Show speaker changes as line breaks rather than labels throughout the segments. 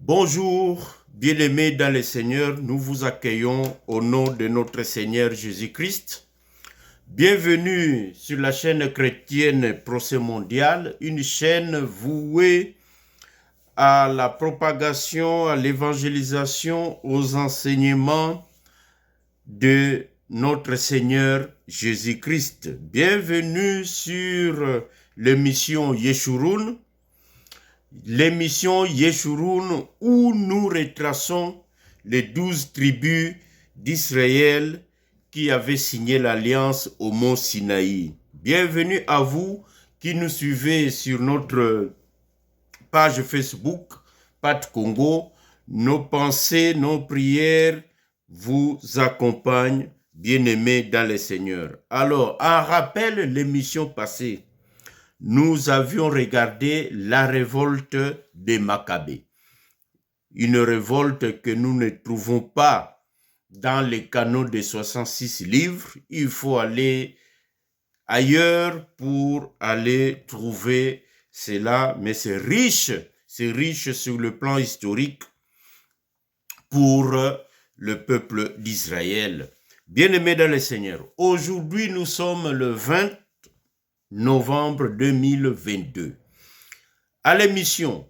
Bonjour, bien-aimés dans le Seigneur, nous vous accueillons au nom de notre Seigneur Jésus-Christ. Bienvenue sur la chaîne chrétienne Procès Mondial, une chaîne vouée à la propagation, à l'évangélisation, aux enseignements de notre Seigneur Jésus-Christ. Bienvenue sur l'émission Yeshurun, l'émission Yeshurun où nous retraçons les 12 tribus d'Israël qui avaient signé l'alliance au mont Sinaï. Bienvenue à vous qui nous suivez sur notre page Facebook, Pat Congo. Nos pensées, nos prières vous accompagnent, bien-aimés dans le Seigneur. Alors, en rappel l'émission passée, nous avions regardé la révolte des Maccabées. Une révolte que nous ne trouvons pas dans les canons des 66 livres. Il faut aller ailleurs pour aller trouver cela, mais c'est riche sur le plan historique pour le peuple d'Israël. Bien-aimés dans le Seigneur, aujourd'hui nous sommes le 20 novembre 2022. À l'émission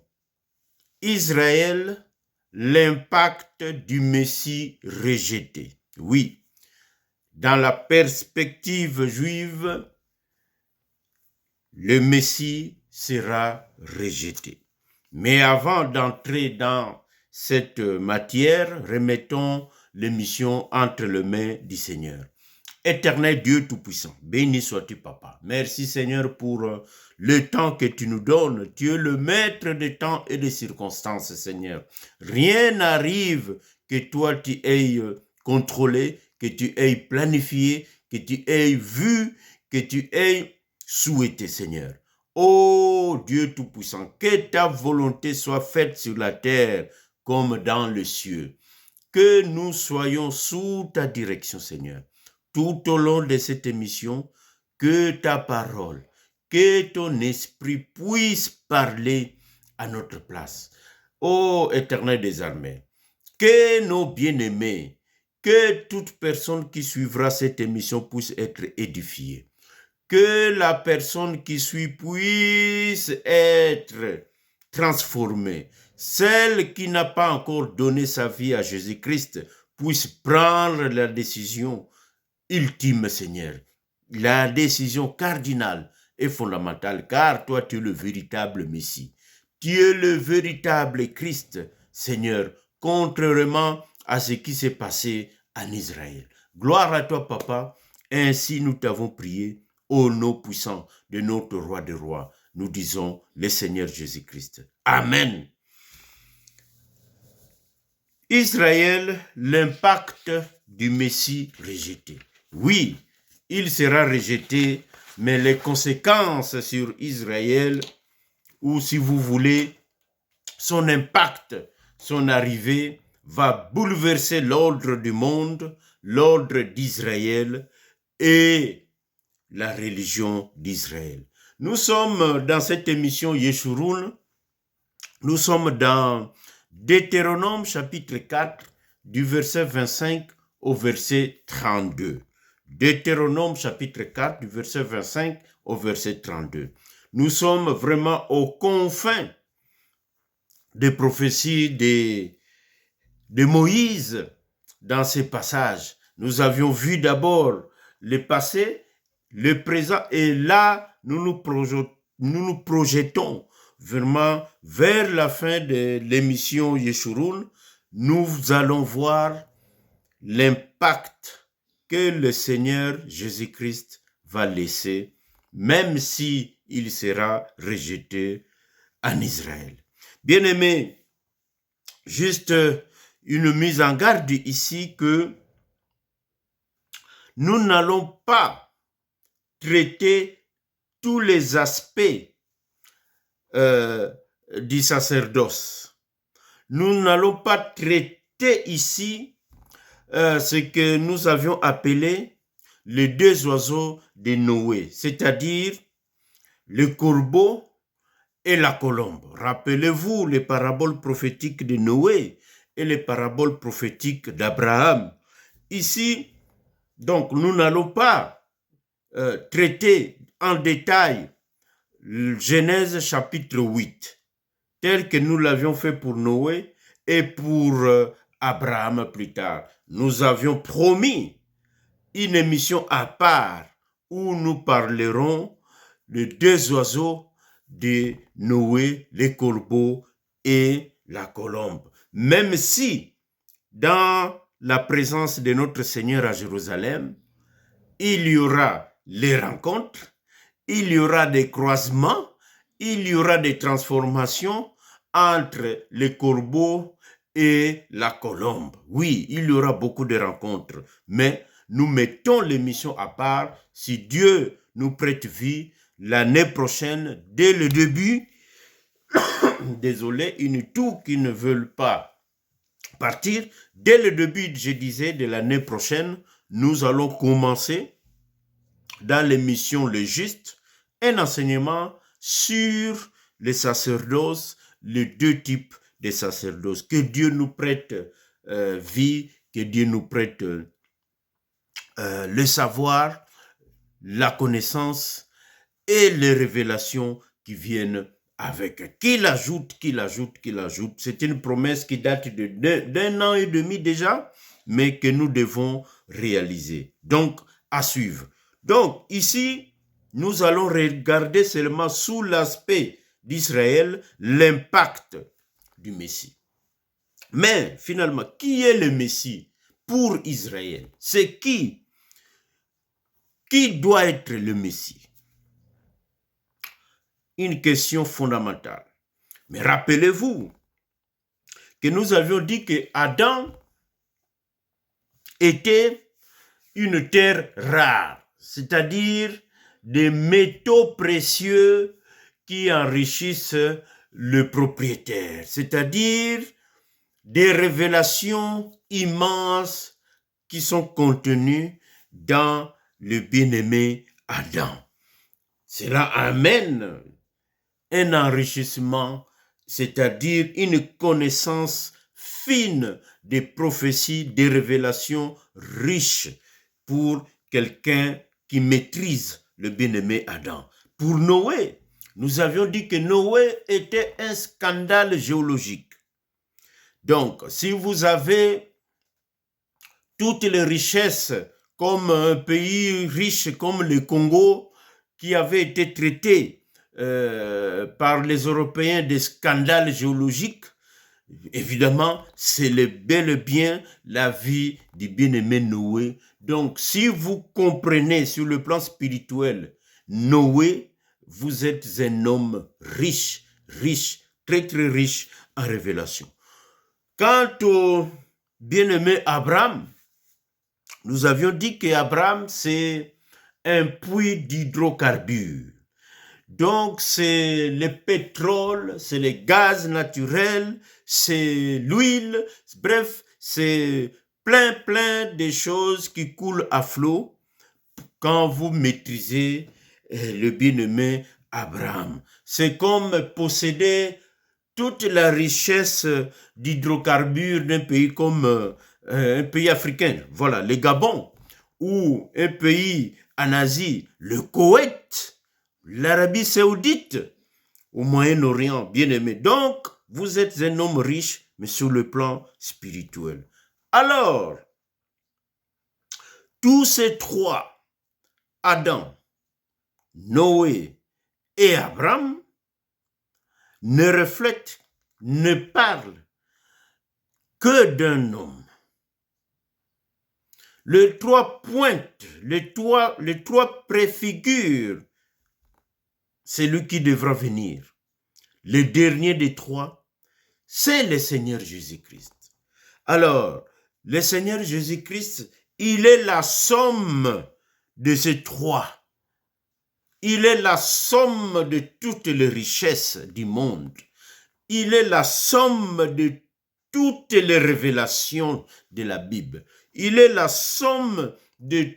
Israël, l'impact du Messie rejeté. Oui, dans la perspective juive, le Messie sera rejeté. Mais avant d'entrer dans cette matière, remettons l'émission entre les mains du Seigneur. Éternel Dieu Tout-Puissant, béni sois-tu, Papa. Merci, Seigneur, pour le temps que tu nous donnes. Tu es le maître des temps et des circonstances, Seigneur. Rien n'arrive que toi, tu aies contrôlé, que tu aies planifié, que tu aies vu, que tu aies souhaité, Seigneur. Ô Dieu Tout-Puissant, que ta volonté soit faite sur la terre comme dans le ciel. Que nous soyons sous ta direction, Seigneur. Tout au long de cette émission, que ta parole, que ton esprit puisse parler à notre place. Ô Éternel des armées, que nos bien-aimés, que toute personne qui suivra cette émission puisse être édifiée. Que la personne qui suit puisse être transformée. Celle qui n'a pas encore donné sa vie à Jésus-Christ puisse prendre la décision ultime, Seigneur, la décision cardinale et fondamentale, car toi, tu es le véritable Messie. Tu es le véritable Christ, Seigneur, contrairement à ce qui s'est passé en Israël. Gloire à toi, Papa. Ainsi, nous t'avons prié au nom puissant de notre roi des rois. Nous disons le Seigneur Jésus-Christ. Amen. Israël, l'impact du Messie rejeté. Oui, il sera rejeté, mais les conséquences sur Israël, ou si vous voulez, son impact, son arrivée, va bouleverser l'ordre du monde, l'ordre d'Israël et la religion d'Israël. Nous sommes dans cette émission Yeshurun, nous sommes dans Deutéronome chapitre 4, du verset 25 au verset 32. Deutéronome chapitre 4 du verset 25 au verset 32. Nous sommes vraiment aux confins des prophéties de Moïse dans ces passages. Nous avions vu d'abord le passé, le présent, et là nous nous projetons vraiment vers la fin de l'émission Yeshurun. Nous allons voir l'impact que le Seigneur Jésus-Christ va laisser, même si il sera rejeté en Israël. Bien-aimés, juste une mise en garde ici que nous n'allons pas traiter tous les aspects du sacerdoce. Nous n'allons pas traiter ici ce que nous avions appelé les deux oiseaux de Noé, c'est-à-dire le corbeau et la colombe. Rappelez-vous les paraboles prophétiques de Noé et les paraboles prophétiques d'Abraham. Ici, donc, nous n'allons pas traiter en détail Genèse chapitre 8, tel que nous l'avions fait pour Noé et pour Abraham plus tard. Nous avions promis une émission à part où nous parlerons de deux oiseaux de Noé, les corbeaux et la colombe. Même si dans la présence de notre Seigneur à Jérusalem, il y aura les rencontres, il y aura des croisements, il y aura des transformations entre les corbeaux et la colombe. Oui, il y aura beaucoup de rencontres, mais nous mettons l'émission à part. Si Dieu nous prête vie, l'année prochaine, dès le début, désolé, une toux qui ne veulent pas partir, dès le début, je disais, de l'année prochaine, nous allons commencer dans l'émission Le Juste, un enseignement sur les sacerdoces, les deux types de sacerdoces. Que Dieu nous prête vie, que Dieu nous prête le savoir, la connaissance et les révélations qui viennent avec. Qu'il ajoute. C'est une promesse qui date d'un an et demi déjà, mais que nous devons réaliser. Donc, à suivre. Donc, ici, nous allons regarder seulement sous l'aspect d'Israël l'impact du Messie. Mais, finalement, qui est le Messie pour Israël? C'est qui doit être le Messie? Une question fondamentale. Mais rappelez-vous que nous avions dit que Adam était une terre rare, c'est-à-dire des métaux précieux qui enrichissent le propriétaire, c'est-à-dire des révélations immenses qui sont contenues dans le bien-aimé Adam. Cela amène un enrichissement, c'est-à-dire une connaissance fine des prophéties, des révélations riches pour quelqu'un qui maîtrise le bien-aimé Adam. Pour Noé, nous avions dit que Noé était un scandale géologique. Donc, si vous avez toutes les richesses comme un pays riche comme le Congo, qui avait été traité par les Européens des scandales géologiques, évidemment, c'est bel et bien la vie du bien-aimé Noé. Donc, si vous comprenez sur le plan spirituel Noé, vous êtes un homme riche, très très riche en révélation. Quant au bien-aimé Abraham, nous avions dit qu'Abraham, c'est un puits d'hydrocarbures. Donc, c'est le pétrole, c'est le gaz naturel, c'est l'huile, bref, c'est plein de choses qui coulent à flot quand vous maîtrisez le bien-aimé Abraham. C'est comme posséder toute la richesse d'hydrocarbures d'un pays comme un pays africain, voilà, le Gabon, ou un pays en Asie, le Koweït, l'Arabie Saoudite, au Moyen-Orient, bien aimé. Donc, vous êtes un homme riche, mais sur le plan spirituel. Alors, tous ces trois, Adam, Noé et Abraham, ne reflètent, ne parlent que d'un homme. Les trois pointes, les trois préfigures, c'est lui qui devra venir. Le dernier des trois, c'est le Seigneur Jésus-Christ. Alors, le Seigneur Jésus-Christ, il est la somme de ces trois. Il est la somme de toutes les richesses du monde. Il est la somme de toutes les révélations de la Bible. Il est la somme de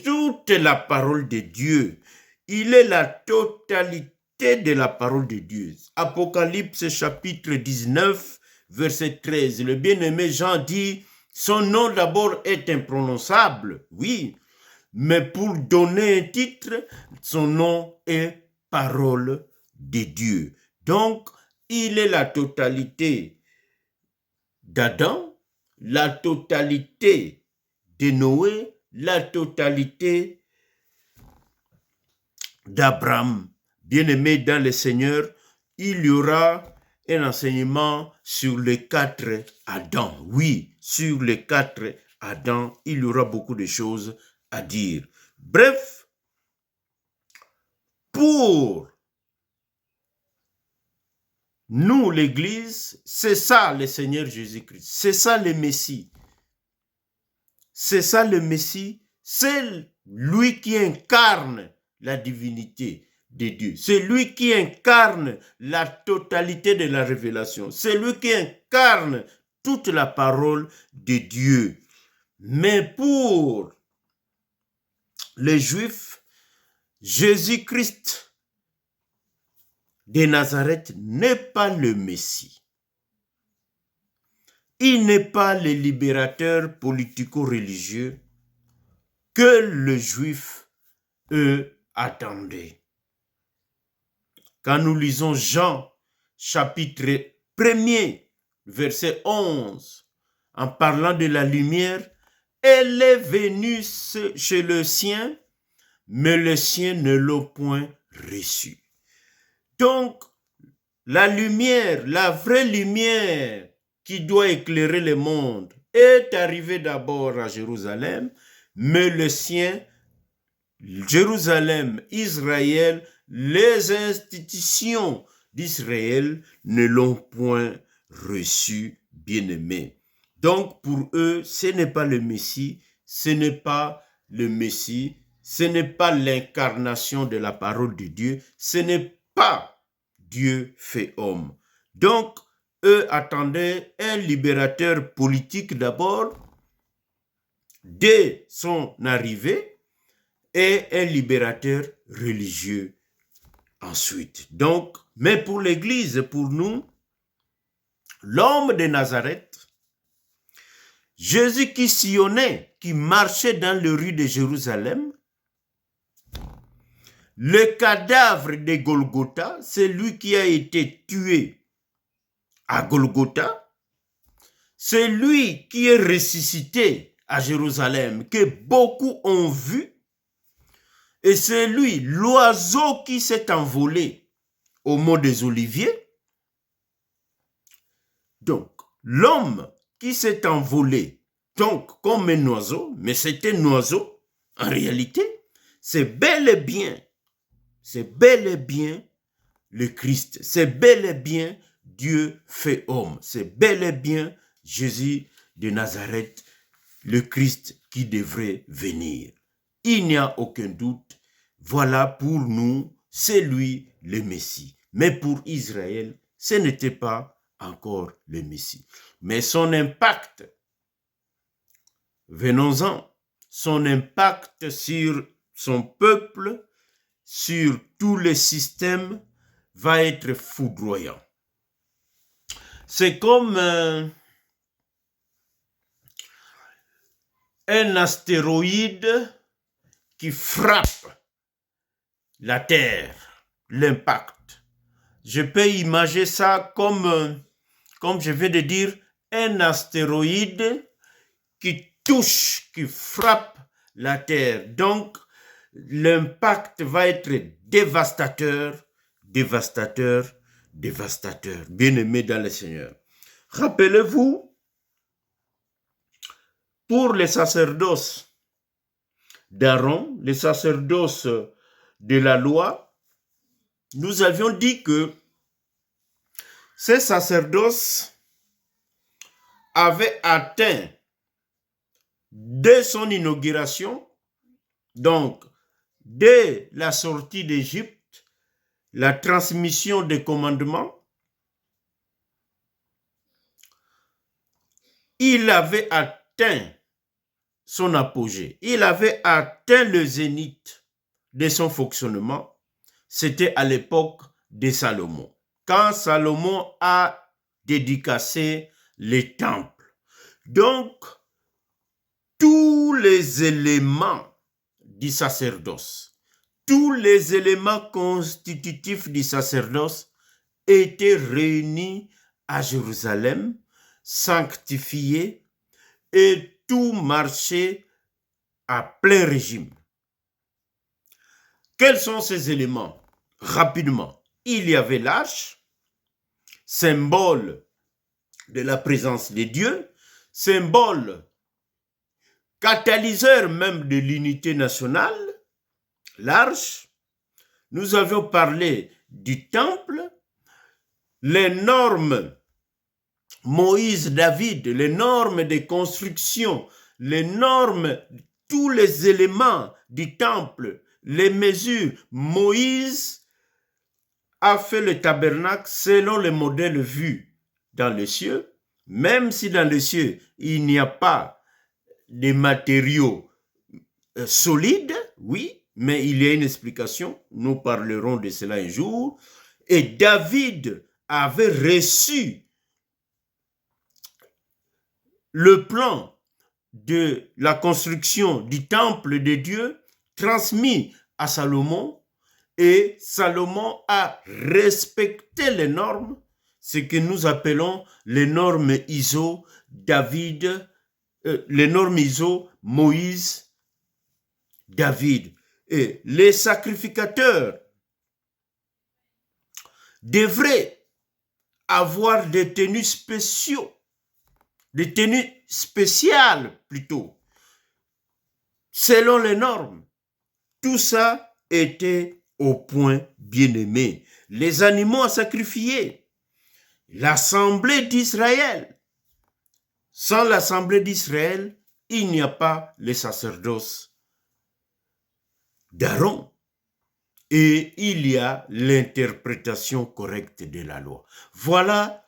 toute la parole de Dieu. Il est la totalité de la parole de Dieu. Apocalypse chapitre 19, verset 13. Le bien-aimé Jean dit, son nom d'abord est imprononçable, oui, mais pour donner un titre, son nom est parole de Dieu. Donc, il est la totalité d'Adam, la totalité de Noé, la totalité d'Abraham. Bien-aimé dans le Seigneur, il y aura un enseignement sur les 4 Adams. Oui, sur les 4 Adams, il y aura beaucoup de choses à dire. Bref, pour nous, l'Église, c'est ça le Seigneur Jésus-Christ. C'est ça le Messie. C'est ça le Messie. C'est lui qui incarne la divinité de Dieu. C'est lui qui incarne la totalité de la révélation. C'est lui qui incarne toute la parole de Dieu. Mais pour les Juifs, Jésus-Christ de Nazareth n'est pas le Messie. Il n'est pas le libérateur politico-religieux que le Juif, eux, attendait. Quand nous lisons Jean, chapitre 1er, verset 11, en parlant de la lumière, elle est venue chez le sien, mais le sien ne l'a point reçue. Donc, la lumière, la vraie lumière qui doit éclairer le monde est arrivée d'abord à Jérusalem, mais le sien, Jérusalem, Israël, les institutions d'Israël ne l'ont point reçu, bien-aimé. Donc, pour eux, ce n'est pas le Messie, ce n'est pas le Messie, ce n'est pas l'incarnation de la parole de Dieu, ce n'est pas Dieu fait homme. Donc, eux attendaient un libérateur politique d'abord, dès son arrivée, et un libérateur religieux ensuite. Donc, mais pour l'Église, pour nous, l'homme de Nazareth, Jésus qui sillonnait, qui marchait dans les rues de Jérusalem, le cadavre de Golgotha, c'est lui qui a été tué à Golgotha, c'est lui qui est ressuscité à Jérusalem, que beaucoup ont vu, et c'est lui, l'oiseau qui s'est envolé au mont des Oliviers. Donc, l'homme qui s'est envolé, donc comme un oiseau, mais c'est un oiseau, en réalité, c'est bel et bien le Christ, c'est bel et bien Dieu fait homme, c'est bel et bien Jésus de Nazareth, le Christ qui devrait venir. Il n'y a aucun doute, voilà pour nous, c'est lui le Messie. Mais pour Israël, ce n'était pas encore le Messie. Mais son impact, venons-en, son impact sur son peuple, sur tout le système, va être foudroyant. C'est comme un astéroïde qui frappe la Terre, l'impact. Je peux imaginer ça comme je viens de dire, un astéroïde qui touche, qui frappe la Terre. Donc, l'impact va être dévastateur, dévastateur, dévastateur. Bien-aimés dans le Seigneur. Rappelez-vous, pour les sacerdoces d'Aaron, les sacerdoces de la loi, nous avions dit que ces sacerdoces avaient atteint dès son inauguration, donc dès la sortie d'Égypte, la transmission des commandements, il avait atteint son apogée, il avait atteint le zénith de son fonctionnement, c'était à l'époque de Salomon. Quand Salomon a dédicacé les temples. Donc, tous les éléments du sacerdoce, tous les éléments constitutifs du sacerdoce étaient réunis à Jérusalem, sanctifiés, et tout marchait à plein régime. Quels sont ces éléments? Rapidement, il y avait l'arche, symbole de la présence de Dieu, symbole catalyseur même de l'unité nationale, l'arche. Nous avions parlé du temple, les normes Moïse-David, les normes de construction, les normes, tous les éléments du temple, les mesures. Moïse a fait le tabernacle selon le modèle vu dans les cieux, même si dans les cieux, il n'y a pas de matériaux solides, oui, mais il y a une explication, nous parlerons de cela un jour. Et David avait reçu le plan de la construction du temple de Dieu transmis à Salomon, et Salomon a respecté les normes, ce que nous appelons les normes ISO David, les normes ISO Moïse David. Et les sacrificateurs devraient avoir des tenues spéciaux, des tenues spéciales plutôt, selon les normes. Tout ça était au point bien-aimé. Les animaux à sacrifier, l'assemblée d'Israël. Sans l'assemblée d'Israël, il n'y a pas le sacerdoce d'Aaron. Et il y a l'interprétation correcte de la loi. Voilà,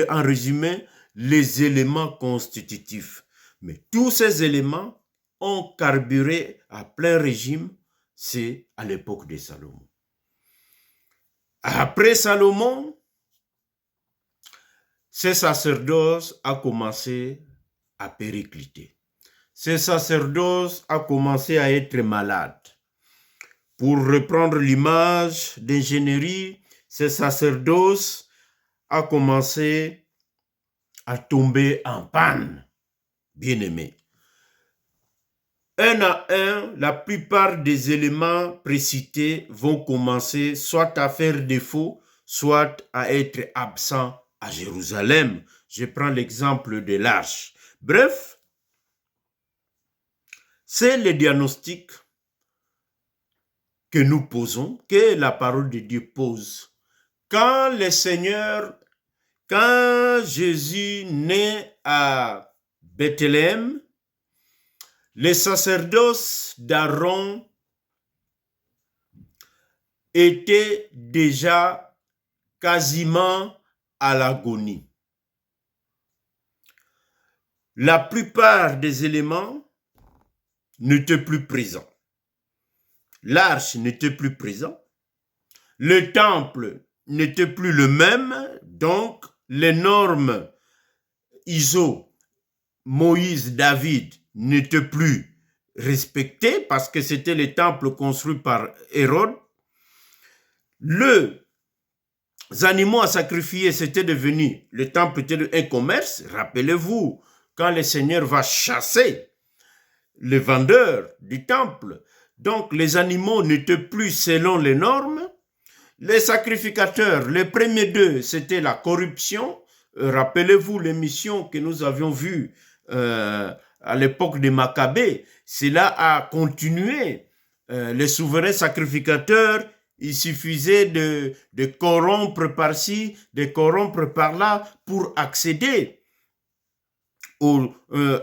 en résumé, les éléments constitutifs. Mais tous ces éléments ont carburé à plein régime, c'est à l'époque de Salomon. Après Salomon, ce sacerdoce a commencé à péricliter. Ce sacerdoce a commencé à être malade. Pour reprendre l'image d'ingénierie, ce sacerdoce a commencé à tomber en panne, bien-aimé. Un à un, la plupart des éléments précités vont commencer soit à faire défaut, soit à être absents à Jérusalem. Je prends l'exemple de l'arche. Bref, c'est le diagnostic que nous posons, que la parole de Dieu pose. Quand Jésus naît à Bethléem, les sacerdoces d'Aaron étaient déjà quasiment à l'agonie. La plupart des éléments n'étaient plus présents. L'arche n'était plus présent. Le temple n'était plus le même. Donc, les normes ISO, Moïse, David n'étaient plus respectées parce que c'était le temple construit par Hérode. Les animaux à sacrifier, c'était devenu, le temple était un commerce. Rappelez-vous, quand le Seigneur va chasser les vendeurs du temple, donc les animaux n'étaient plus selon les normes. Les sacrificateurs, les premiers d'eux, c'était la corruption. Rappelez-vous l'émission que nous avions vue à l'époque des Maccabées. Cela a continué. Les souverains sacrificateurs, il suffisait de corrompre par-ci, de corrompre par-là pour accéder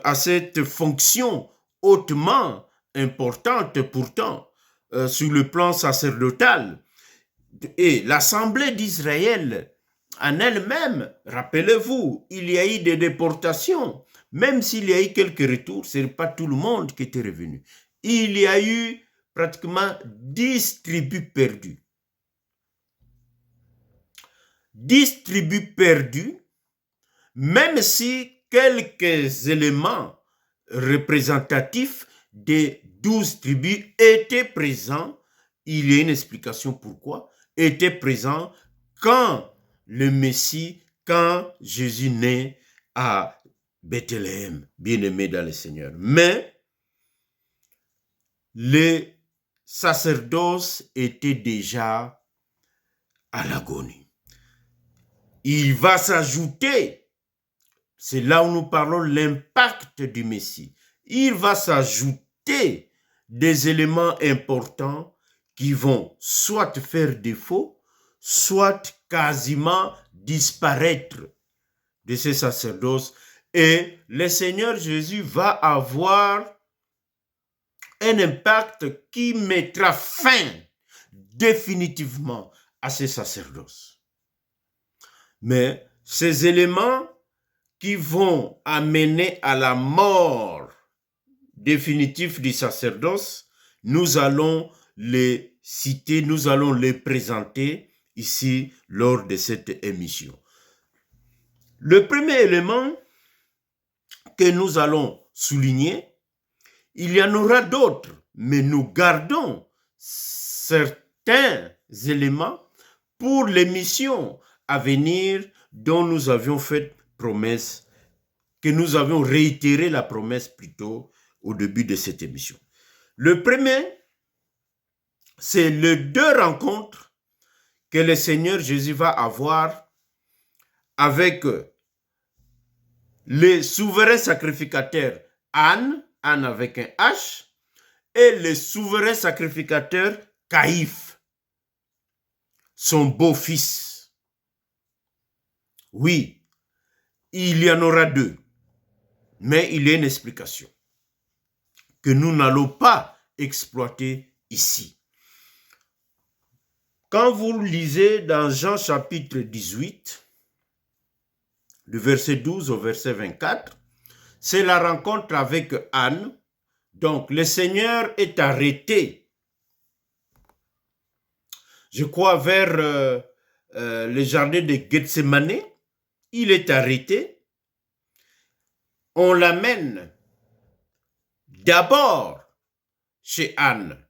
à cette fonction hautement importante pourtant sur le plan sacerdotal. Et l'Assemblée d'Israël en elle-même, rappelez-vous, il y a eu des déportations. Même s'il y a eu quelques retours, ce n'est pas tout le monde qui était revenu. Il y a eu pratiquement 10 tribus perdues. 10 tribus perdues, même si quelques éléments représentatifs des 12 tribus étaient présents, il y a une explication pourquoi, étaient présents quand le Messie, quand Jésus naît à Bethléem, bien-aimé dans le Seigneur. Mais les sacerdoces étaient déjà à l'agonie. Il va s'ajouter, c'est là où nous parlons de l'impact du Messie, il va s'ajouter des éléments importants qui vont soit faire défaut, soit quasiment disparaître de ces sacerdoces. Et le Seigneur Jésus va avoir un impact qui mettra fin définitivement à ces sacerdoces. Mais ces éléments qui vont amener à la mort définitive du sacerdoce, nous allons les citer, nous allons les présenter ici lors de cette émission. Le premier élément que nous allons souligner, il y en aura d'autres, mais nous gardons certains éléments pour l'émission à venir dont nous avions fait promesse, que nous avions réitéré la promesse plutôt au début de cette émission. Le premier, c'est les 2 rencontres que le Seigneur Jésus va avoir avec les souverains sacrificateurs Anne avec un H, et le souverain sacrificateur Caïphe, son beau-fils. Oui, il y en aura 2, mais il y a une explication que nous n'allons pas exploiter ici. Quand vous lisez dans Jean chapitre 18, du verset 12 au verset 24, c'est la rencontre avec Anne. Donc, le Seigneur est arrêté, je crois, vers le jardin de Gethsémane. Il est arrêté. On l'amène d'abord chez Anne.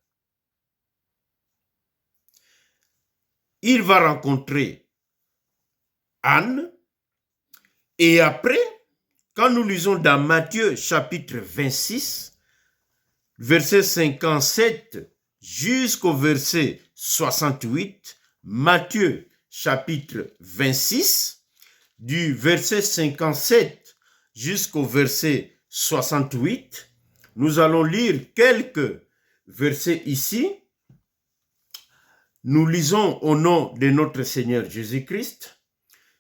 Il va rencontrer Anne. Et après, quand nous lisons dans Matthieu chapitre 26, verset 57 jusqu'au verset 68, Matthieu chapitre 26, du verset 57 jusqu'au verset 68, nous allons lire quelques versets ici. Nous lisons au nom de notre Seigneur Jésus-Christ.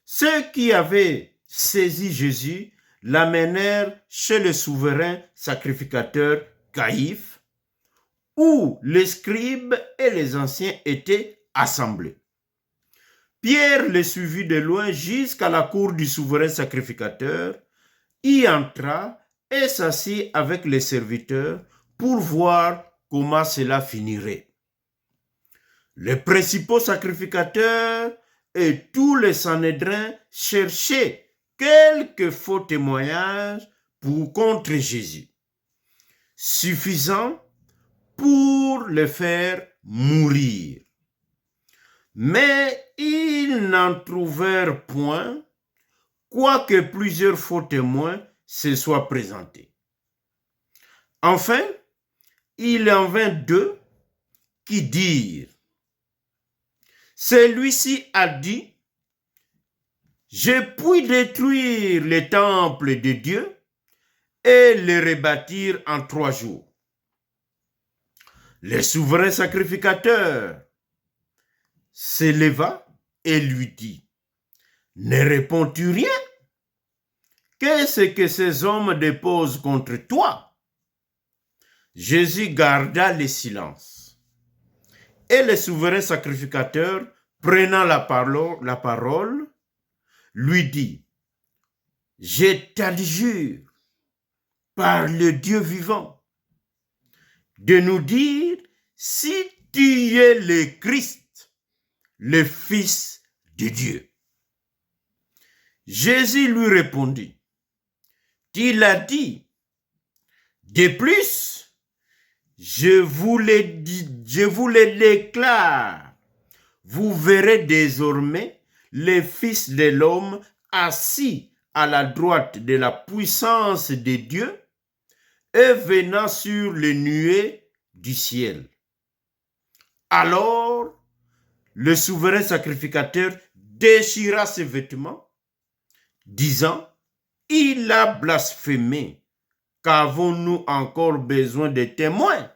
Ceux qui avaient saisi Jésus l'amenèrent chez le souverain sacrificateur Caïphe, où les scribes et les anciens étaient assemblés. Pierre les suivit de loin jusqu'à la cour du souverain sacrificateur, y entra et s'assit avec les serviteurs pour voir comment cela finirait. Les principaux sacrificateurs et tous les Sanhédrins cherchaient quelques faux témoignages contre Jésus, suffisants pour le faire mourir. Mais ils n'en trouvèrent point, quoique plusieurs faux témoins se soient présentés. Enfin, il en vint 2 qui dirent: celui-ci a dit, je puis détruire les temples de Dieu et les rebâtir en 3 jours. Le souverain sacrificateur s'éleva et lui dit: ne réponds-tu rien? Qu'est-ce que ces hommes déposent contre toi? Jésus garda le silence. Et le souverain sacrificateur, prenant la parole, lui dit: je t'adjure par le Dieu vivant de nous dire si tu es le Christ, le Fils de Dieu. Jésus lui répondit, tu l'as dit. De plus, je vous le déclare, vous verrez désormais les fils de l'homme assis à la droite de la puissance de Dieu et venant sur les nuées du ciel. Alors, le souverain sacrificateur déchira ses vêtements, disant, il a blasphémé, qu'avons-nous encore besoin de témoins?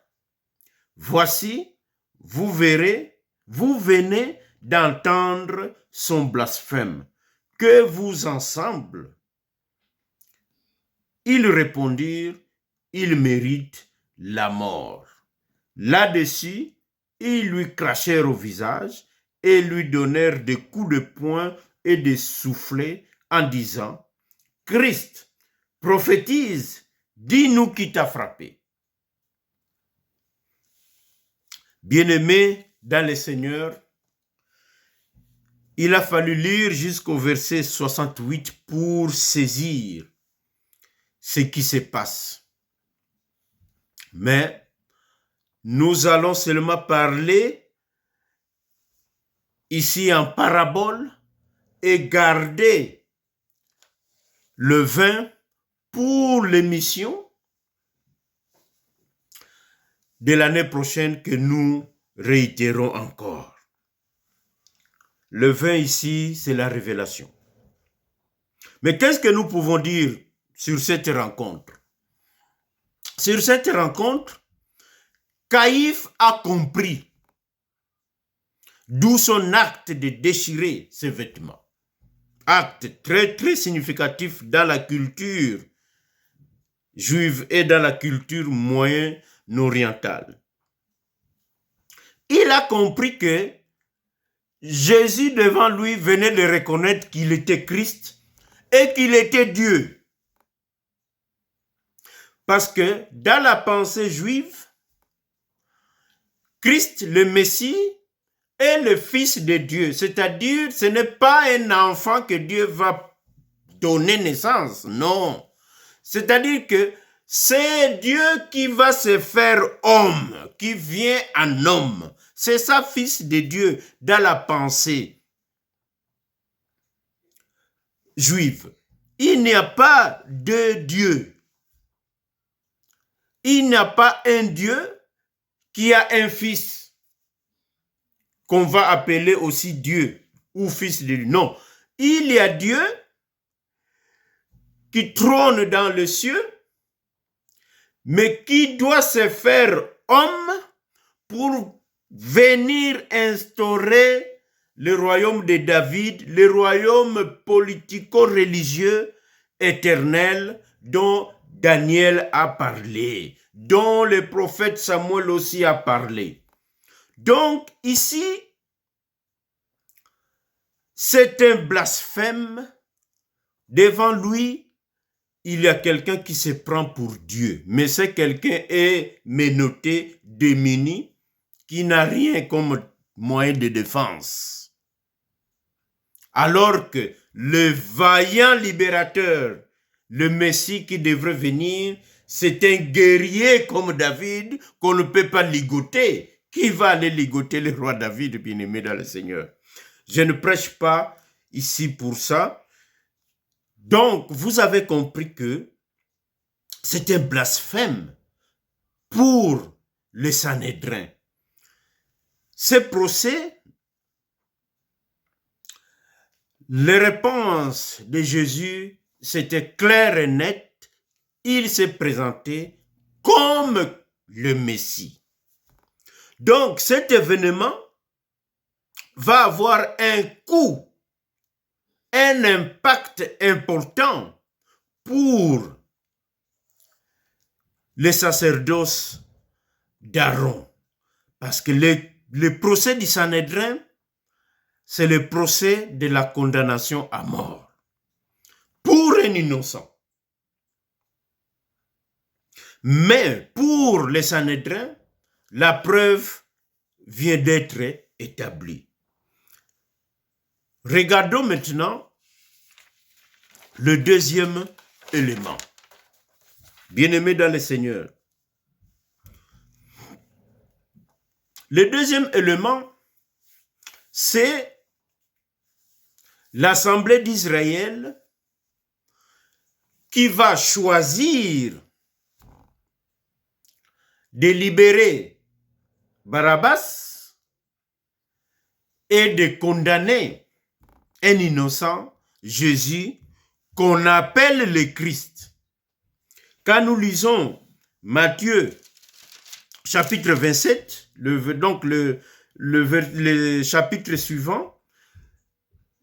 Voici, vous verrez, vous venez d'entendre son blasphème. Que vous ensemble? Ils répondirent, il mérite la mort. Là-dessus, ils lui crachèrent au visage et lui donnèrent des coups de poing et des soufflets en disant, Christ, prophétise, dis-nous qui t'a frappé. Bien-aimés dans le Seigneur, il a fallu lire jusqu'au verset 68 pour saisir ce qui se passe. Mais nous allons seulement parler ici en parabole et garder le vin pour l'émission de l'année prochaine que nous réitérons encore. Le vin ici, c'est la révélation. Mais qu'est-ce que nous pouvons dire sur cette rencontre? Sur cette rencontre, Caïphe a compris d'où son acte de déchirer ses vêtements. Acte très très significatif dans la culture juive et dans la culture moyen-orientale. Il a compris que Jésus devant lui venait de reconnaître qu'il était Christ et qu'il était Dieu. Parce que dans la pensée juive, Christ, le Messie, est le Fils de Dieu. C'est-à-dire, ce n'est pas un enfant que Dieu va donner naissance. Non. C'est-à-dire que c'est Dieu qui va se faire homme, qui vient en homme. C'est ça, Fils de Dieu, dans la pensée juive. Il n'y a pas deux dieux. Il n'y a pas un Dieu qui a un fils qu'on va appeler aussi Dieu ou fils de Dieu. Non, il y a Dieu qui trône dans les cieux, mais qui doit se faire homme pour venir instaurer le royaume de David, le royaume politico-religieux éternel dont Daniel a parlé, dont le prophète Samuel aussi a parlé. Donc ici, c'est un blasphème. Devant lui, il y a quelqu'un qui se prend pour Dieu, mais c'est quelqu'un est menotté, démuni, qui n'a rien comme moyen de défense. Alors que le vaillant libérateur, le Messie qui devrait venir, c'est un guerrier comme David qu'on ne peut pas ligoter. Qui va aller ligoter le roi David, bien-aimé dans le Seigneur? Je ne prêche pas ici pour ça. Donc, vous avez compris que c'est un blasphème pour le Sanhédrin. Ce procès, les réponses de Jésus, c'était clair et net. Il s'est présenté comme le Messie. Donc, cet événement va avoir un coût, un impact important pour le sacerdoce d'Aaron. Parce que le procès du Sanhédrin, c'est le procès de la condamnation à mort pour un innocent. Mais pour les Sanhédrin, la preuve vient d'être établie. Regardons maintenant le deuxième élément. Bien-aimés dans le Seigneur, le deuxième élément, c'est l'Assemblée d'Israël qui va choisir de libérer Barabbas et de condamner un innocent, Jésus, qu'on appelle le Christ. Quand nous lisons Matthieu chapitre 27, le chapitre suivant,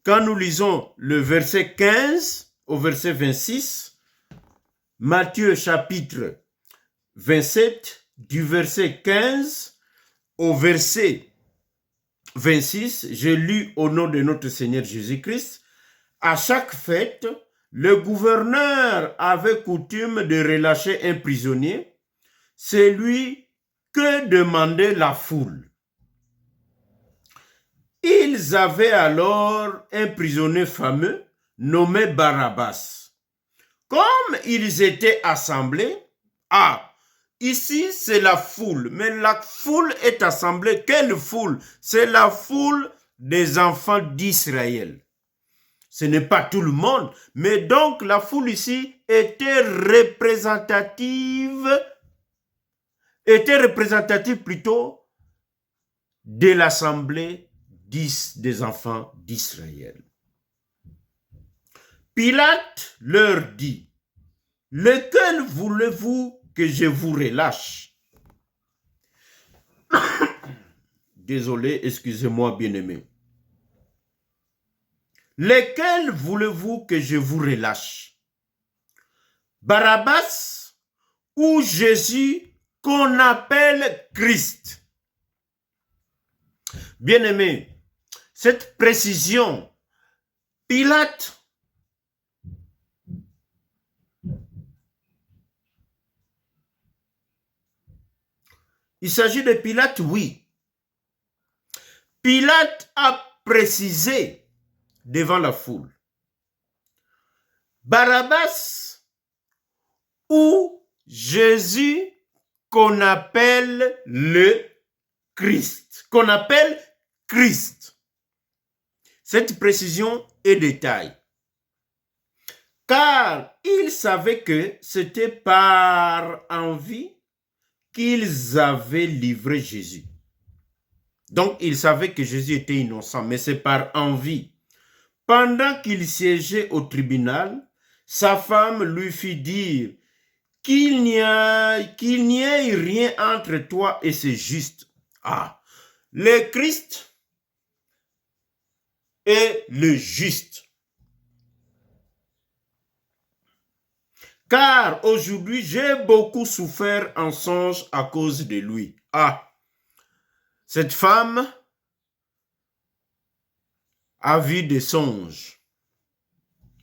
quand nous lisons le verset 15 au verset 26, Matthieu chapitre 27, du verset 15 au verset 26, j'ai lu au nom de notre Seigneur Jésus-Christ, à chaque fête, le gouverneur avait coutume de relâcher un prisonnier, celui que demandait la foule. Ils avaient alors un prisonnier fameux nommé Barabbas. Comme ils étaient assemblés, ici c'est la foule, mais la foule est assemblée. Quelle foule? C'est la foule des enfants d'Israël. Ce n'est pas tout le monde, mais donc la foule ici était représentative plutôt de l'assemblée des enfants d'Israël. Pilate leur dit, « Lequel voulez-vous que je vous relâche ?» Désolé, excusez-moi, bien-aimé. Lequel voulez-vous que je vous relâche? Barabbas ou Jésus qu'on appelle Christ? Bien-aimé, cette précision, Pilate il s'agit de Pilate, oui. Pilate a précisé devant la foule, Barabbas ou Jésus qu'on appelle le Christ, qu'on appelle Christ. Cette précision est détail, car ils savaient que c'était par envie qu'ils avaient livré Jésus. Donc, ils savaient que Jésus était innocent, mais c'est par envie. Pendant qu'il siégeait au tribunal, sa femme lui fit dire qu'il n'y ait rien entre toi et ce juste. Le Christ est le juste. Car aujourd'hui, j'ai beaucoup souffert en songe à cause de lui. Cette femme a vu des songes,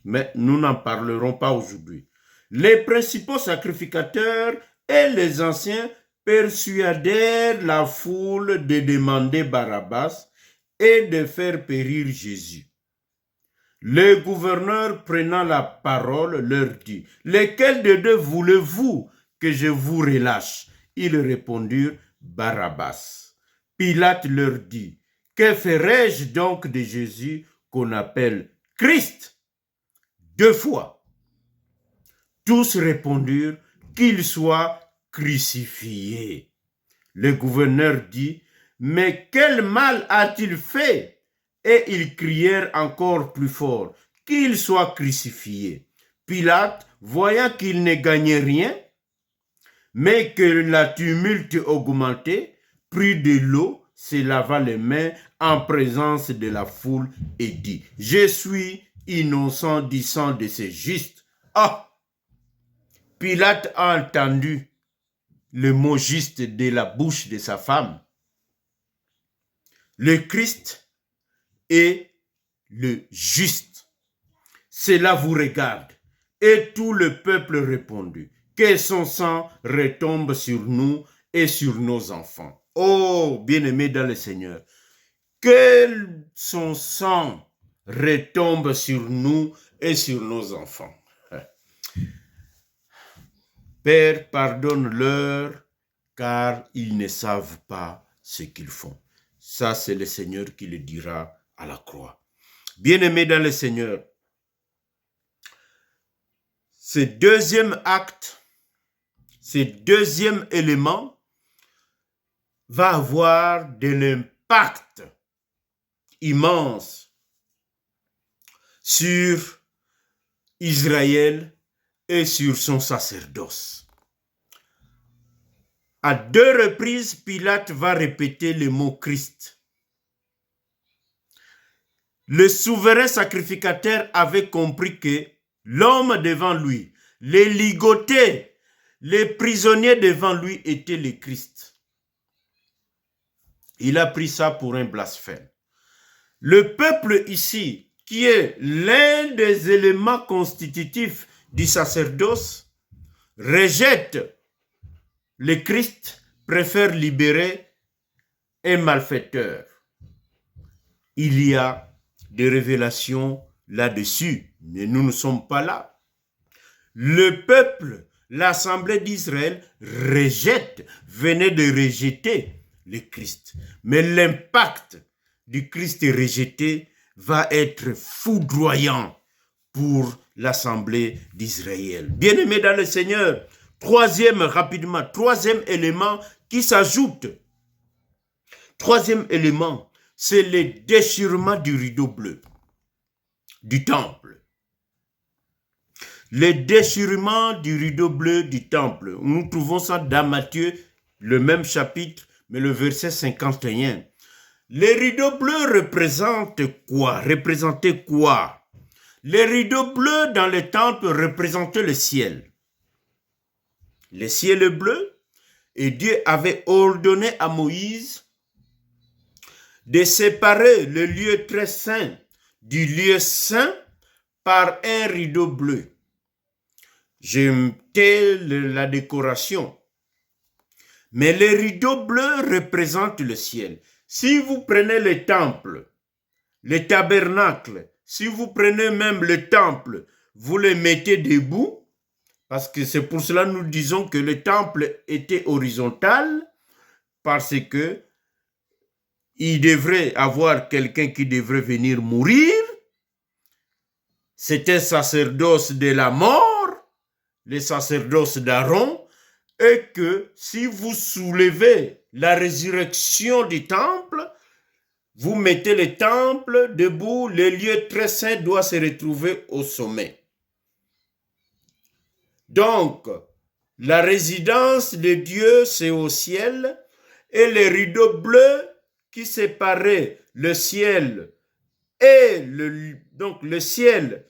mais nous n'en parlerons pas aujourd'hui. Les principaux sacrificateurs et les anciens persuadèrent la foule de demander Barabbas et de faire périr Jésus. Le gouverneur prenant la parole leur dit, « Lequel de deux voulez-vous que je vous relâche ?» Ils répondirent, « Barabbas. » Pilate leur dit, « Que ferai-je donc de Jésus qu'on appelle Christ ?» 2 fois. Tous répondirent, « Qu'il soit crucifié. » Le gouverneur dit, « Mais quel mal a-t-il fait ?» Et ils crièrent encore plus fort, « Qu'il soit crucifié. » Pilate, voyant qu'il ne gagnait rien, mais que la tumulte augmentait, prit de l'eau, se lava les mains en présence de la foule et dit, « Je suis innocent du sang de ces justes. » Pilate a entendu le mot juste de la bouche de sa femme. Le Christ est le juste. Cela vous regarde. Et tout le peuple répondit, que son sang retombe sur nous et sur nos enfants. Oh, bien-aimés dans le Seigneur, que son sang retombe sur nous et sur nos enfants. Père, pardonne-leur, car ils ne savent pas ce qu'ils font. Ça, c'est le Seigneur qui le dira à la croix. Bien-aimés dans le Seigneur, ce deuxième acte, ce deuxième élément va avoir de l'impact immense sur Israël et sur son sacerdoce. À 2 reprises, Pilate va répéter le mot Christ. Le souverain sacrificateur avait compris que l'homme devant lui, les ligotés, les prisonniers devant lui étaient le Christ. Il a pris ça pour un blasphème. Le peuple ici, qui est l'un des éléments constitutifs du sacerdoce, rejette le Christ, préfère libérer un malfaiteur. Il y a des révélations là-dessus, mais nous ne sommes pas là. Le peuple, l'assemblée d'Israël venait de rejeter le Christ. Mais l'impact du Christ rejeté va être foudroyant pour l'assemblée d'Israël. Bien-aimés dans le Seigneur, troisième élément qui s'ajoute. Troisième élément, c'est le déchirement du rideau bleu du temple. Le déchirement du rideau bleu du temple. Nous trouvons ça dans Matthieu, le même chapitre, mais le verset 51. Les rideaux bleus représentaient quoi? Les rideaux bleus dans le temple représentaient le ciel. Le ciel est bleu, et Dieu avait ordonné à Moïse de séparer le lieu très saint du lieu saint par un rideau bleu. J'aime la décoration. Mais les rideaux bleus représentent le ciel. Si vous prenez le temple, le tabernacle, si vous prenez même le temple, vous le mettez debout, parce que c'est pour cela que nous disons que le temple était horizontal, parce que il devrait avoir quelqu'un qui devrait venir mourir. C'est un sacerdoce de la mort, le sacerdoce d'Aaron, et que si vous soulevez la résurrection du temple, vous mettez le temple debout, le lieu très saint doit se retrouver au sommet. Donc, la résidence de Dieu, c'est au ciel, et les rideaux bleus qui séparaient le ciel et le ciel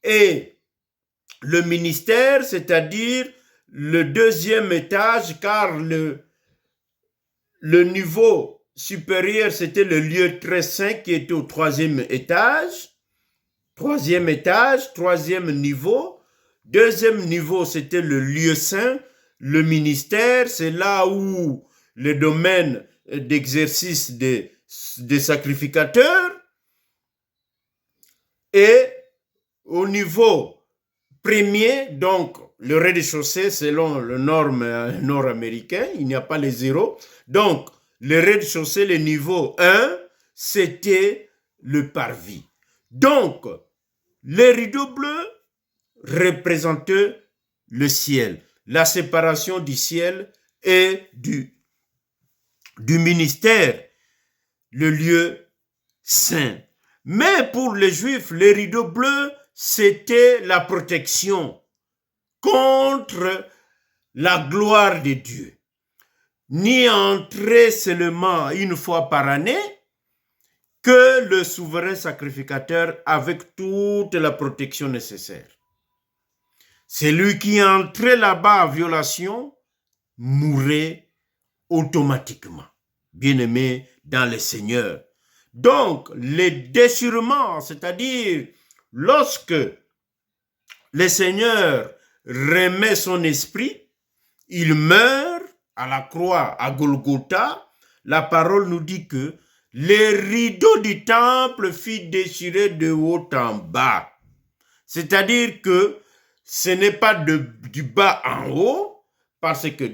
et le ministère, c'est-à-dire le deuxième étage, car le niveau supérieur, c'était le lieu très saint qui était au troisième étage. Troisième étage, troisième niveau. Deuxième niveau, c'était le lieu saint. Le ministère, c'est là où le domaine d'exercice des sacrificateurs. Et au niveau premier, donc le rez-de-chaussée, selon le norme nord-américain, il n'y a pas les zéros. Donc, le rez-de-chaussée, le niveau 1, c'était le parvis. Donc, les rideaux bleus représentaient le ciel, la séparation du ciel et du ministère, le lieu saint. Mais pour les Juifs, les rideaux bleus, c'était la protection contre la gloire de Dieu. N'y entrer seulement une fois par année que le souverain sacrificateur avec toute la protection nécessaire. Celui qui entrait là-bas en violation mourait automatiquement. Bien-aimé dans le Seigneur. Donc, le déchirement, c'est-à-dire lorsque le Seigneur remet son esprit, il meurt à la croix à Golgotha. La parole nous dit que les rideaux du temple furent déchirés de haut en bas. C'est-à-dire que ce n'est pas du bas en haut, parce que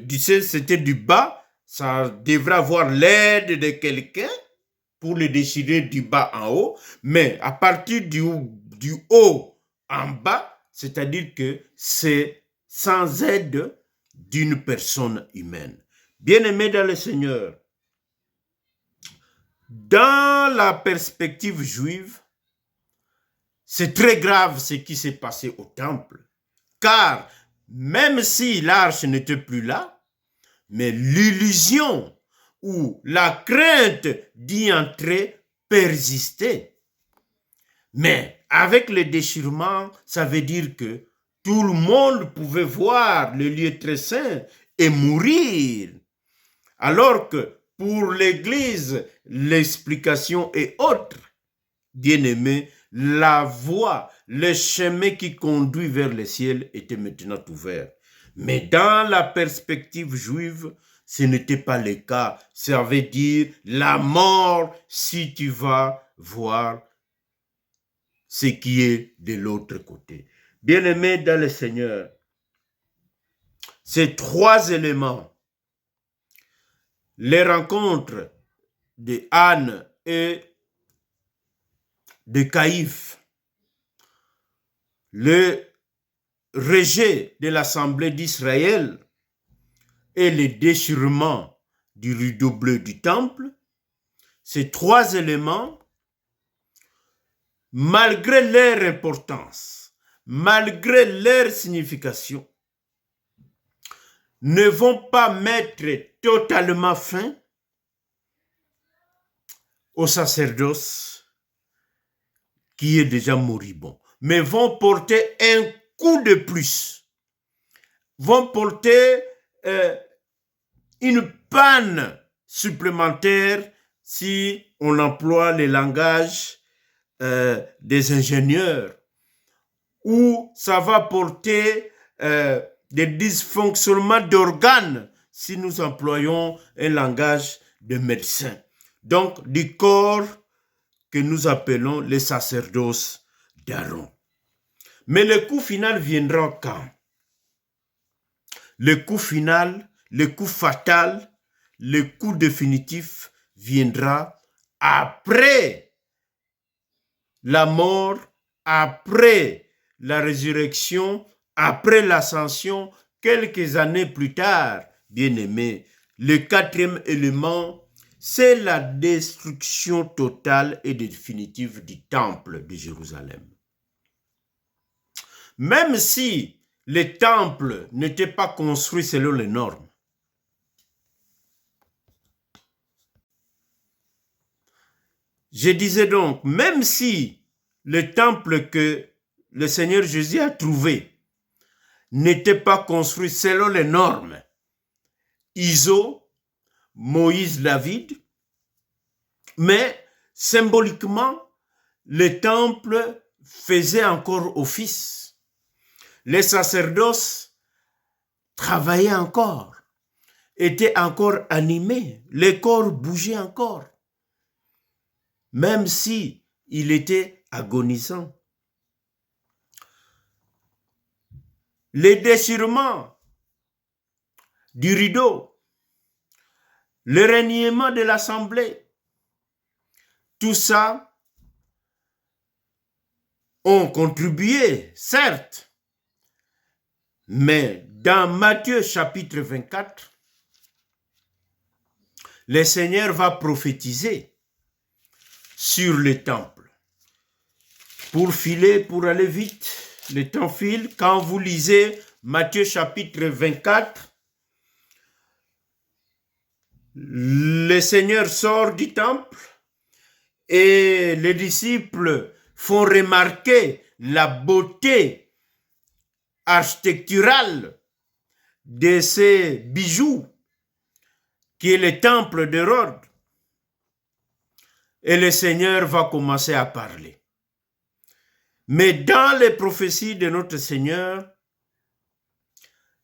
c'était du bas, ça devrait avoir l'aide de quelqu'un pour le déchirer du bas en haut, mais à partir du haut en bas, c'est-à-dire que c'est sans aide d'une personne humaine. Bien-aimés dans le Seigneur, dans la perspective juive, c'est très grave ce qui s'est passé au temple, car même si l'arche n'était plus là, mais l'illusion ou la crainte d'y entrer persistait. Mais avec le déchirement, ça veut dire que tout le monde pouvait voir le lieu très saint et mourir. Alors que pour l'Église, l'explication est autre. Bien-aimés, la voie, le chemin qui conduit vers le ciel était maintenant ouvert. Mais dans la perspective juive, ce n'était pas le cas. Ça veut dire la mort si tu vas voir ce qui est de l'autre côté. Bien-aimés dans le Seigneur, ces trois éléments, les rencontres de Anne et de Caïphe, le rejet de l'Assemblée d'Israël et le déchirement du rideau bleu du temple, ces trois éléments, malgré leur importance, malgré leur signification, ne vont pas mettre totalement fin au sacerdoce qui est déjà moribond, mais vont porter un coup de plus, vont porter une panne supplémentaire si on emploie le langage des ingénieurs, ou ça va porter des dysfonctionnements d'organes si nous employons un langage de médecin. Donc, du corps que nous appelons le sacerdoce d'Aaron. Mais le coup final viendra quand? Le coup final, le coup fatal, le coup définitif viendra après la mort, après la résurrection, après l'ascension, quelques années plus tard, bien-aimés. Le quatrième élément, c'est la destruction totale et définitive du temple de Jérusalem. Même si le temple n'était pas construit selon les normes, je disais donc, même si le temple que le Seigneur Jésus a trouvé n'était pas construit selon les normes, ISO, Moïse, David, mais symboliquement, le temple faisait encore office. Les sacerdoces travaillaient encore, étaient encore animés, les corps bougeaient encore, même si il était agonisant. Les déchirements du rideau, le reniement de l'assemblée, tout ça ont contribué, certes, mais dans Matthieu chapitre 24, le Seigneur va prophétiser sur le temple. Pour filer, pour aller vite, le temps file. Quand vous lisez Matthieu chapitre 24, le Seigneur sort du temple et les disciples font remarquer la beauté architecturale de ces bijoux qui est le temple d'Hérode. Et le Seigneur va commencer à parler. Mais dans les prophéties de notre Seigneur,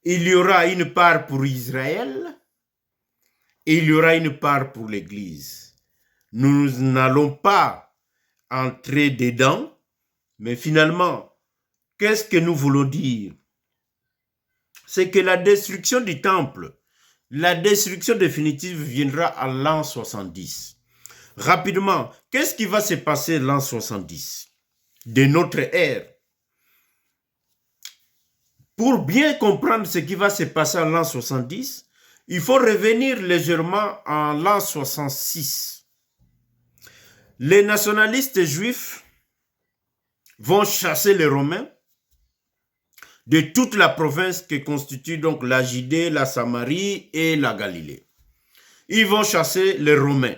il y aura une part pour Israël et il y aura une part pour l'Église. Nous n'allons pas entrer dedans, mais finalement, qu'est-ce que nous voulons dire? C'est que la destruction du temple, la destruction définitive viendra à l'an 70. Rapidement, qu'est-ce qui va se passer l'an 70 de notre ère? Pour bien comprendre ce qui va se passer en l'an 70, il faut revenir légèrement en l'an 66. Les nationalistes juifs vont chasser les Romains de toute la province que constitue donc la Judée, la Samarie et la Galilée. Ils vont chasser les Romains.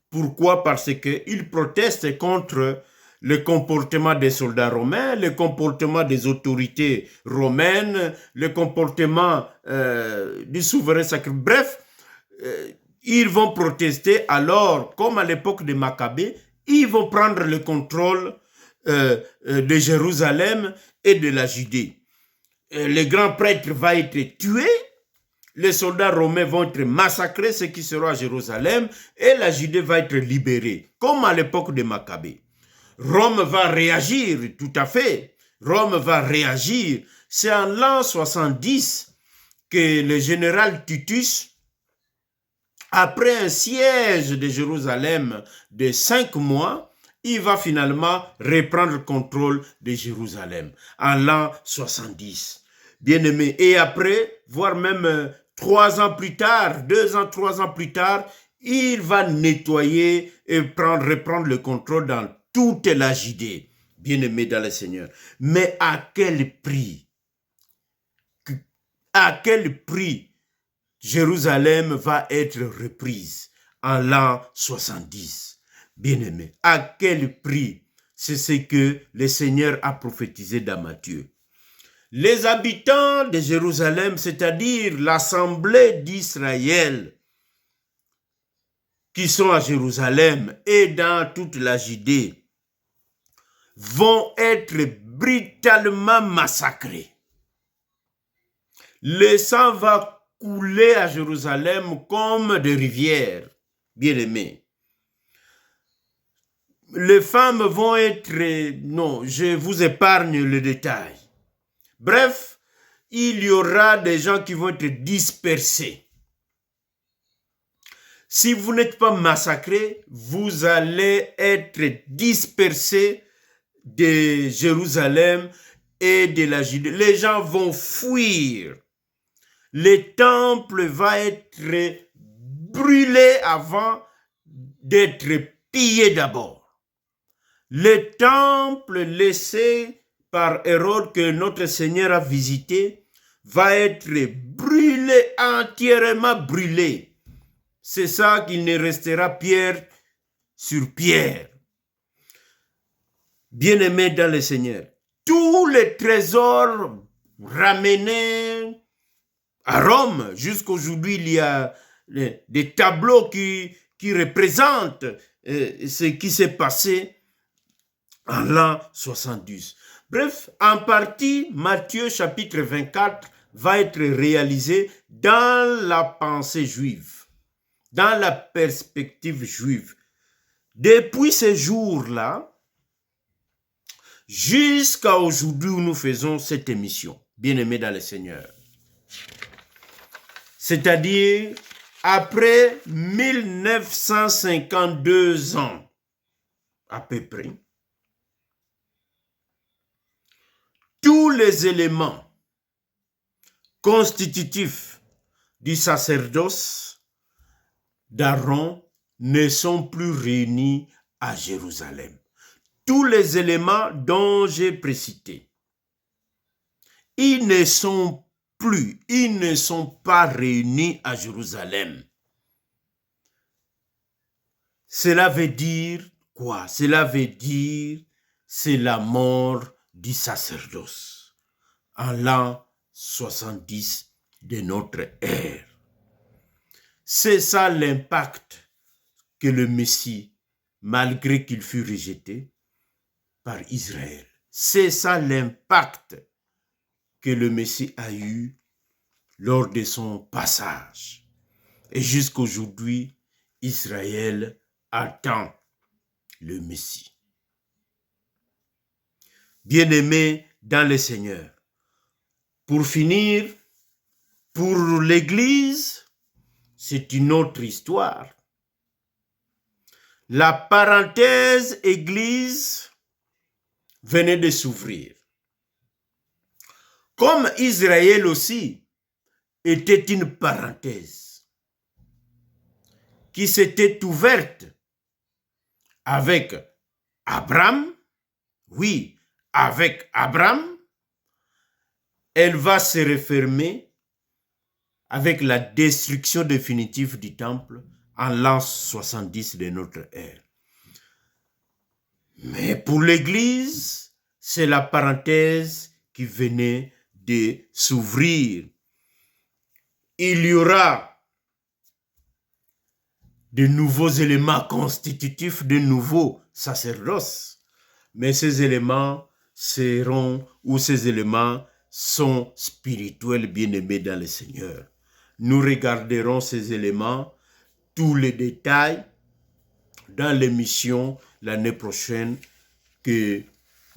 Pourquoi? Parce qu'ils protestent contre le comportement des soldats romains, le comportement des autorités romaines, le comportement du souverain sacré. Bref, ils vont protester. Alors, comme à l'époque de Maccabée, ils vont prendre le contrôle de Jérusalem et de la Judée. Le grand prêtre va être tué. Les soldats romains vont être massacrés, ce qui sera à Jérusalem, et la Judée va être libérée, comme à l'époque de Maccabée. Rome va réagir, tout à fait. Rome va réagir. C'est en l'an 70 que le général Titus, après un siège de Jérusalem de 5 mois, il va finalement reprendre le contrôle de Jérusalem en l'an 70. Bien-aimé. Et après, voire même 3 ans plus tard, 2 ans, 3 ans plus tard, il va nettoyer et reprendre le contrôle dans toute la Judée. Bien-aimé dans le Seigneur. Mais à quel prix? À quel prix Jérusalem va être reprise en l'an 70? Bien-aimé, à quel prix? C'est ce que le Seigneur a prophétisé dans Matthieu. Les habitants de Jérusalem, c'est-à-dire l'assemblée d'Israël, qui sont à Jérusalem et dans toute la Judée, vont être brutalement massacrés. Le sang va couler à Jérusalem comme des rivières, bien-aimés. Les femmes vont être... Non, je vous épargne le détail. Bref, il y aura des gens qui vont être dispersés. Si vous n'êtes pas massacrés, vous allez être dispersés de Jérusalem et de la Judée. Les gens vont fuir. Le temple va être brûlé avant d'être pillé d'abord. Le temple laissé par Hérode que notre Seigneur a visité va être brûlé, entièrement brûlé. C'est ça qu'il ne restera pierre sur pierre. Bien-aimés dans le Seigneur, tous les trésors ramenés à Rome, jusqu'aujourd'hui, il y a des tableaux qui représentent ce qui s'est passé en l'an 70. Bref, en partie, Matthieu chapitre 24 va être réalisé dans la pensée juive, dans la perspective juive. Depuis ces jours-là, jusqu'à aujourd'hui où nous faisons cette émission, bien-aimés dans le Seigneur, c'est-à-dire après 1952 ans à peu près, tous les éléments constitutifs du sacerdoce d'Aaron ne sont plus réunis à Jérusalem. Tous les éléments dont j'ai précité, ils ne sont pas réunis à Jérusalem. Cela veut dire quoi? Cela veut dire c'est la mort du sacerdoce en l'an 70 de notre ère. C'est ça l'impact que le Messie, malgré qu'il fut rejeté par Israël, c'est ça l'impact que le Messie a eu lors de son passage. Et jusqu'aujourd'hui, Israël attend le Messie. Bien-aimés dans le Seigneur, pour finir, pour l'Église, c'est une autre histoire. La parenthèse Église venait de s'ouvrir. Comme Israël aussi était une parenthèse qui s'était ouverte avec Abraham, oui, avec Abraham, elle va se refermer avec la destruction définitive du temple en l'an 70 de notre ère. Mais pour l'Église, c'est la parenthèse qui venait de s'ouvrir. Il y aura de nouveaux éléments constitutifs de nouveaux sacerdoces, mais ces éléments sont spirituels, bien-aimés dans le Seigneur. Nous regarderons ces éléments, tous les détails, dans l'émission l'année prochaine que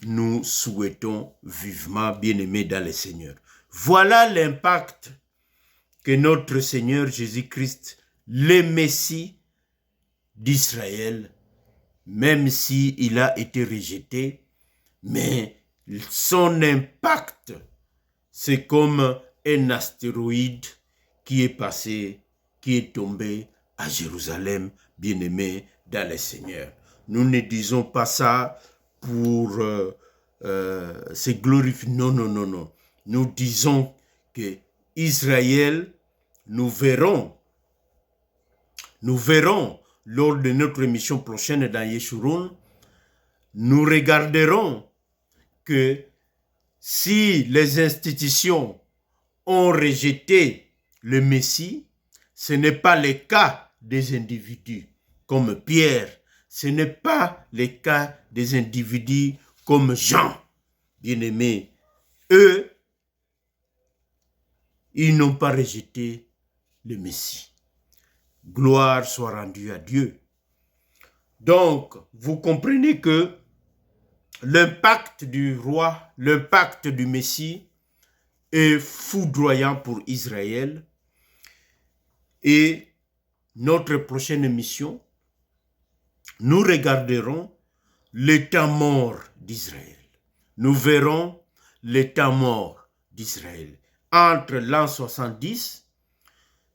nous souhaitons vivement, bien-aimés dans le Seigneur. Voilà l'impact que notre Seigneur Jésus-Christ, le Messie d'Israël, même s'il a été rejeté, mais son impact, c'est comme un astéroïde qui est passé, qui est tombé à Jérusalem, bien-aimé dans le Seigneur. Nous ne disons pas ça pour se glorifier. Non, non, non, non. Nous disons que Israël, nous verrons lors de notre émission prochaine dans Yeshurun, nous regarderons que si les institutions ont rejeté le Messie, ce n'est pas le cas des individus comme Pierre, ce n'est pas le cas des individus comme Jean, bien-aimés. Eux, ils n'ont pas rejeté le Messie. Gloire soit rendue à Dieu. Donc, vous comprenez que l'impact du roi, l'impact du Messie est foudroyant pour Israël. Et notre prochaine émission, nous regarderons le temps mort d'Israël. Nous verrons le temps mort d'Israël entre l'an 70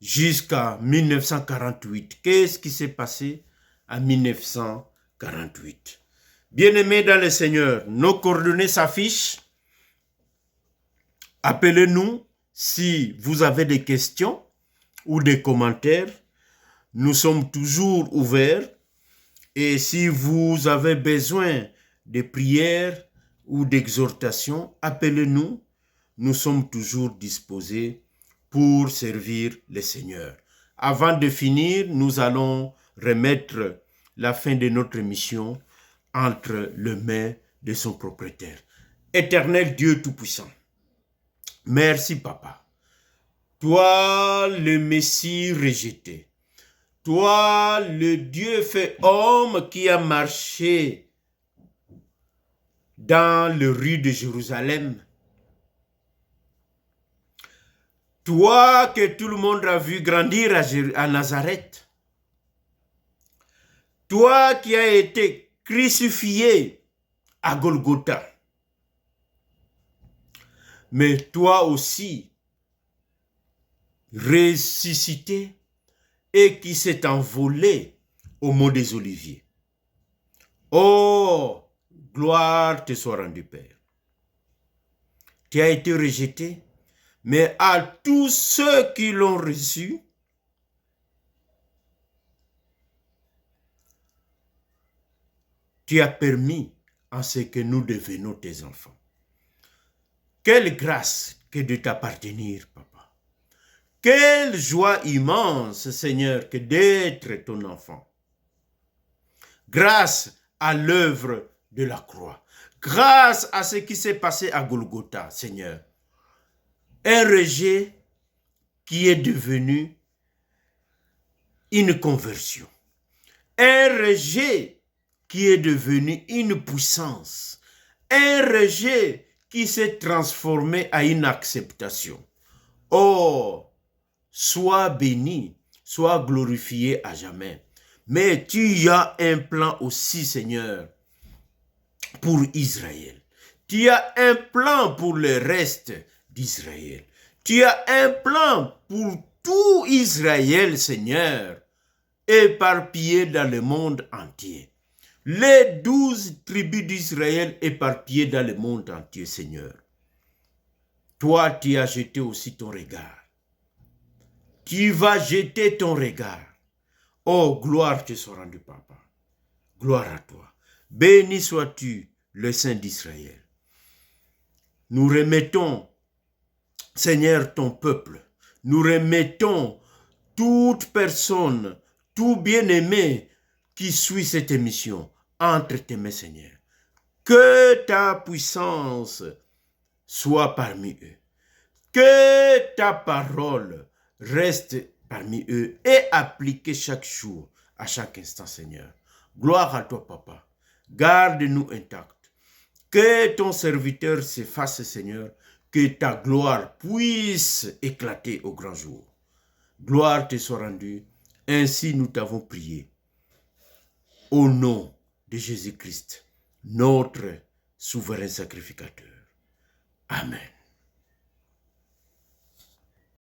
jusqu'à 1948. Qu'est-ce qui s'est passé en 1948? Bien-aimés dans le Seigneur, nos coordonnées s'affichent. Appelez-nous si vous avez des questions ou des commentaires. Nous sommes toujours ouverts. Et si vous avez besoin de prières ou d'exhortations, appelez-nous. Nous sommes toujours disposés pour servir le Seigneur. Avant de finir, nous allons remettre la fin de notre mission entre les mains de son propriétaire. Éternel Dieu Tout-Puissant, merci Papa. Toi, le Messie rejeté, toi, le Dieu fait homme qui a marché dans les rues de Jérusalem, toi que tout le monde a vu grandir à Nazareth, toi qui as été crucifié à Golgotha, mais toi aussi ressuscité et qui s'est envolé au mont des Oliviers. Oh, gloire te soit rendue, Père. Tu as été rejeté, mais à tous ceux qui l'ont reçu, tu as permis en ce que nous devenions tes enfants. Quelle grâce que de t'appartenir, Papa. Quelle joie immense, Seigneur, que d'être ton enfant. Grâce à l'œuvre de la croix. Grâce à ce qui s'est passé à Golgotha, Seigneur. Un rejet qui est devenu une conversion. Un rejet qui est devenu une puissance. Un rejet qui s'est transformé à une acceptation. Oh, sois béni, sois glorifié à jamais. Mais tu as un plan aussi, Seigneur, pour Israël. Tu as un plan pour le reste d'Israël. Tu as un plan pour tout Israël, Seigneur, éparpillé dans le monde entier. Les 12 tribus d'Israël éparpillées dans le monde entier, Seigneur. Toi, tu as jeté aussi ton regard. Tu vas jeter ton regard. Oh, gloire te soit rendue, Papa. Gloire à toi. Béni sois-tu, le Saint d'Israël. Nous remettons, Seigneur, ton peuple. Nous remettons toute personne, tout bien-aimé qui suit cette émission entre tes mains, Seigneur. Que ta puissance soit parmi eux. Que ta parole reste parmi eux et appliquée chaque jour, à chaque instant, Seigneur. Gloire à toi, Papa. Garde-nous intacts. Que ton serviteur se fasse, Seigneur, que ta gloire puisse éclater au grand jour. Gloire te soit rendue. Ainsi nous t'avons prié. Au nom de Jésus-Christ, notre souverain sacrificateur. Amen.